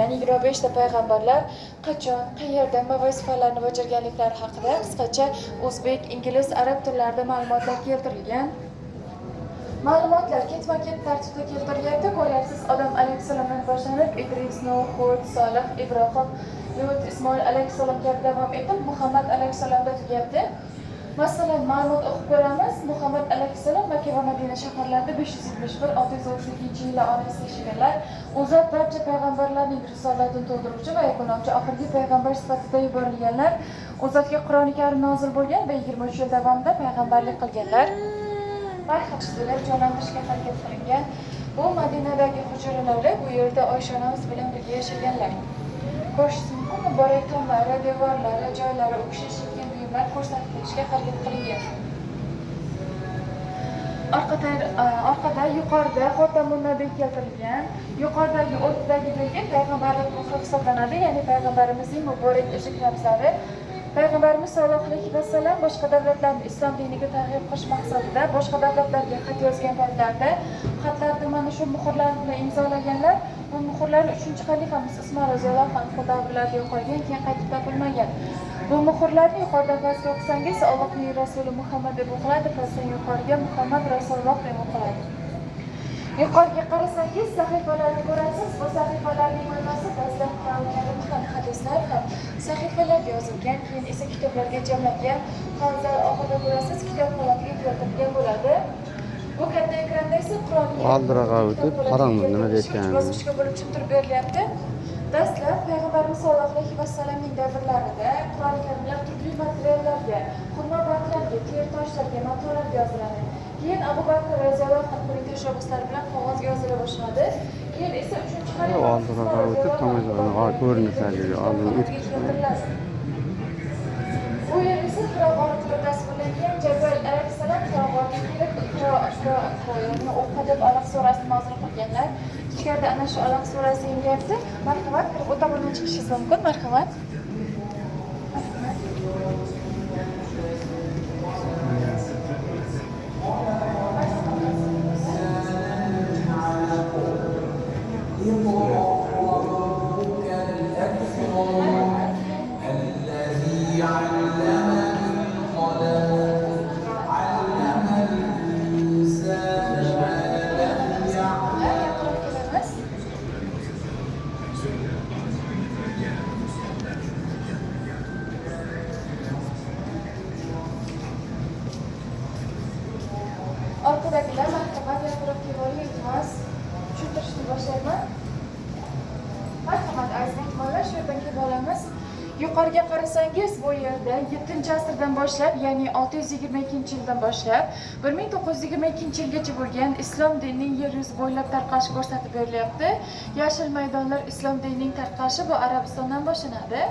Yani 25 ta payg'ambarlar qachon, qayerda va vazifalarni bajarganliklari haqida qisqacha o'zbek, ingliz, arab tillarida ma'lumotlar keltirilgan. Ma'lumotlar ketma-ket tartibda keltiriladi. Ko'ryapsiz, Odam alayhissalomdan boshlanib Idris, Nuh, Hud, Solih, Ibrohim, Lut, Ismoil alayhissalom kabi davom etib Muhammad alayhissalomda tugayapti. Masalan, ma'lumot o'qib ko'ramiz. Muhammad alayhissalom Makka va Madina shaharlarida 571-632-yillar orasida yashaganlar. U zot barcha payg'ambarlarning risolatini to'ldiruvchi va yakunlovchi oxirgi payg'ambar sifatida yuborilganlar. U zotga Qur'oni Karim nozil bo'lgan va 23 yil davomida payg'ambarlik qilganlar. Barchalar jonlantirishga harakat qilingan. Bu Madinadagi hujralarda bu yerda Oysha onamiz bilan birga yashaganlar. Ko'rishingiz mumkin, muborak tomlari, devorlari, joylari o'xshash ko'rsatishga harakat qilingan. Orqada yuqorida Xotamun Nabiy keltirilgan. Yuqoridagi o'rtadagi belgi payg'ambarlik ruhi hisoblanadi, ya'ni payg'ambarimizning muborak eshik ramzlari. Payg'ambarimiz sollallohu alayhi vasallam boshqa davlatlarni islom diniga targ'ib qilish maqsadida boshqa davlatlarga xat yozgan paytlarida xatlarda mana shu muhrlar bilan imzolaganlar. Bu muhrlar 3-xalifamiz Usmon roziyallohu anhu davrlarida yo'qolgan, keyin qaytib topilmagan. Bu muhrlarni yuqoridan pastga o'qisangiz Allohning rasuli Muhammad deb o'qiladi, pastdan yuqoriga Muhammad rasululloh deb o'qiladi. Yuqoriga qarasangiz sahifalarni ko'rasiz. Bu sahifalarning o'rnasi ba'zida Qur'on Karim ham hadislar ham sahifalarga yozilgan, keyin esa kitoblarga jamlangan. Hozir oxirida ko'rasiz, kitob holatiga keltirilgan bo'ladi. Bu katta ekranda esa Qur'on bosqichga bo'lib tushuntirib berilyapti. Dastlab payg'ambarimiz sollallohu alayhi vasallamning davrlarida Qur'on Karimlar turli materiallarga, xurmo barglarga, ter toshlarga, matolarga yoziladi. Keyin Abu Bakr roziyallohu anhuning tashabbuslari bilan qog'ozga yozila boshladi. Keyin esa 3-xalifa bu yer esa qirog'orda tasvirlangan Jabal alayhissalom qirog'orga kelib Iqro o'qi deb Alloh surasini nozil qilganlar. Ichkarida ana shu Alloh surasi yangrayapti. Marhamat, kirib o'ta bo'lmay chiqishingiz mumkin. Marhamat. Orqadagilar marhamat gapirib keling, iltimos. Tushuntirishni boshlayman. Marhamat aziz mehmonlar, shu yerdan kelib olamiz. Yuqoriga qarasangiz, bu yerda 7-asrdan boshlab, ya'ni 622-yildan boshlab 1922-yilgacha bo'lgan islom dinining yer yuzi bo'ylab tarqalishi ko'rsatib berilyapti. Yashil maydonlar islom dinining tarqalishi bu Arabistondan boshlanadi.